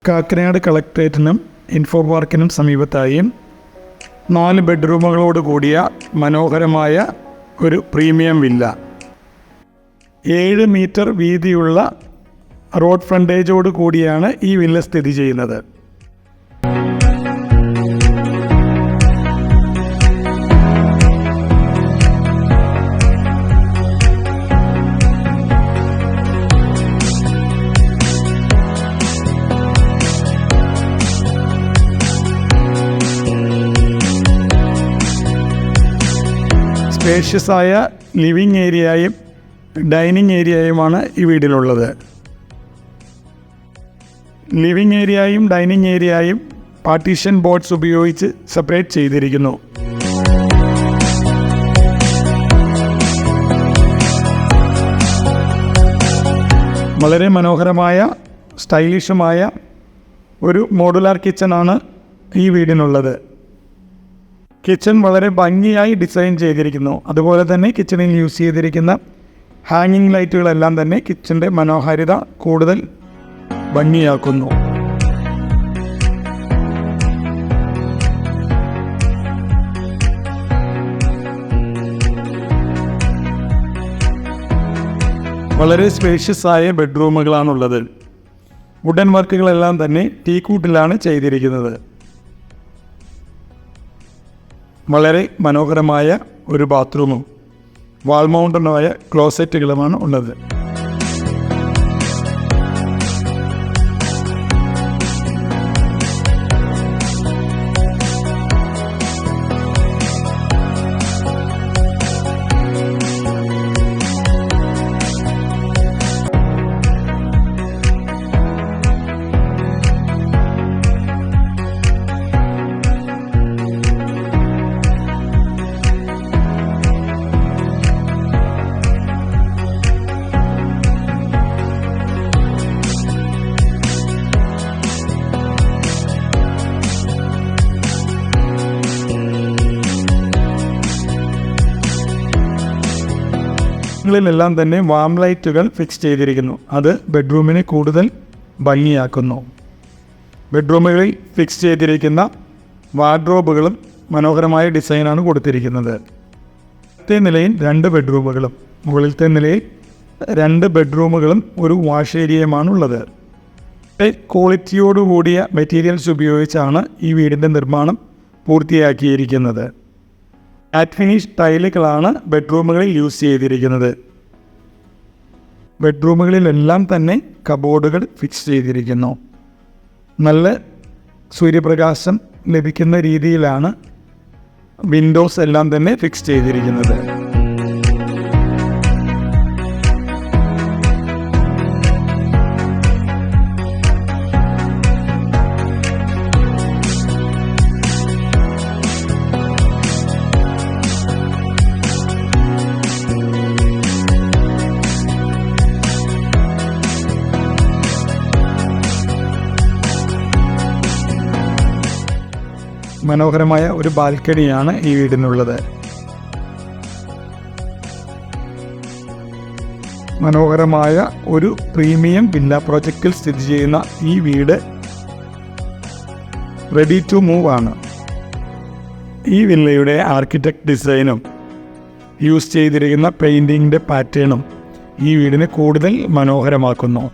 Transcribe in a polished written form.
Kakkanad കളക്ട്രേറ്റിനും info പാർക്കിനും സമീപത്തായി 4 ബെഡ്റൂമുകളോട് കൂടിയ മനോഹരമായ ഒരു പ്രീമിയം വില്ല. 7 മീറ്റർ വീതിയുള്ള റോഡ് ഫ്രണ്ടേജോട് കൂടിയാണ് ഈ വില്ല സ്ഥിതി ചെയ്യുന്നത്. സ്പേഷ്യസായ ലിവിംഗ് ഏരിയയും ഡൈനിങ് ഏരിയയുമാണ് ഈ വീടിലുള്ളത്. ലിവിംഗ് ഏരിയയും ഡൈനിങ് ഏരിയയും പാർട്ടീഷൻ ബോർഡ്സ് ഉപയോഗിച്ച് സെപ്പറേറ്റ് ചെയ്തിരിക്കുന്നു. വളരെ മനോഹരമായ സ്റ്റൈലിഷുമായ ഒരു മോഡുലാർ കിച്ചണാണ് ഈ വീടിനുള്ളത്. കിച്ചൺ വളരെ ഭംഗിയായി ഡിസൈൻ ചെയ്തിരിക്കുന്നു. അതുപോലെ തന്നെ കിച്ചണിൽ യൂസ് ചെയ്തിരിക്കുന്ന ഹാങ്ങിങ് ലൈറ്റുകളെല്ലാം തന്നെ കിച്ചൻ്റെ മനോഹാരിത കൂടുതൽ ഭംഗിയാക്കുന്നു. വളരെ സ്പേഷ്യസ് ആയ ബെഡ്റൂമുകളാണുള്ളത്. വുഡൻ വർക്കുകളെല്ലാം തന്നെ ടീക്കൂട്ടിലാണ് ചെയ്തിരിക്കുന്നത്. വളരെ മനോഹരമായ ഒരു ബാത്റൂമും വാൾ മൗണ്ടഡായ ക്ലോസറ്റുകളുമാണ് ഉള്ളത്. ിലെല്ലാം തന്നെ വാം ലൈറ്റുകൾ ഫിക്സ് ചെയ്തിരിക്കുന്നു. അത് ബെഡ്റൂമിനെ കൂടുതൽ ഭംഗിയാക്കുന്നു. ബെഡ്റൂമുകളിൽ ഫിക്സ് ചെയ്തിരിക്കുന്ന വാർഡ്രോബുകളും മനോഹരമായ ഡിസൈനാണ് കൊടുത്തിരിക്കുന്നത്. മുകളിലത്തെ നിലയിൽ 2 ബെഡ്റൂമുകളും മുകളിലത്തെ നിലയിൽ 2 ബെഡ്റൂമുകളും ഒരു വാഷ് ഏരിയയുമാണുള്ളത്. ക്വാളിറ്റിയോടുകൂടിയ മെറ്റീരിയൽസ് ഉപയോഗിച്ചാണ് ഈ വീടിൻ്റെ നിർമ്മാണം പൂർത്തിയാക്കിയിരിക്കുന്നത്. മാറ്റ് ഫിനിഷ് ടൈലുകളാണ് ബെഡ്റൂമുകളിൽ യൂസ് ചെയ്തിരിക്കുന്നത്. ബെഡ്റൂമുകളിലെല്ലാം തന്നെ കബോർഡുകൾ ഫിക്സ് ചെയ്തിരിക്കുന്നു. നല്ല സൂര്യപ്രകാശം ലഭിക്കുന്ന രീതിയിലാണ് വിൻഡോസ് എല്ലാം തന്നെ ഫിക്സ് ചെയ്തിരിക്കുന്നത്. മനോഹരമായ ഒരു ബാൽക്കണിയാണ് ഈ വീടിനുള്ളത്. മനോഹരമായ ഒരു പ്രീമിയം വില്ല പ്രോജക്റ്റിൽ സ്ഥിതി ചെയ്യുന്ന ഈ വീട് റെഡി ടു മൂവ് ആണ്. ഈ വില്ലയുടെ ആർക്കിടെക്ട് ഡിസൈനും യൂസ് ചെയ്തിരിക്കുന്ന പെയിൻറ്റിങ്ങിൻ്റെ പാറ്റേണും ഈ വീടിനെ കൂടുതൽ മനോഹരമാക്കുന്നു.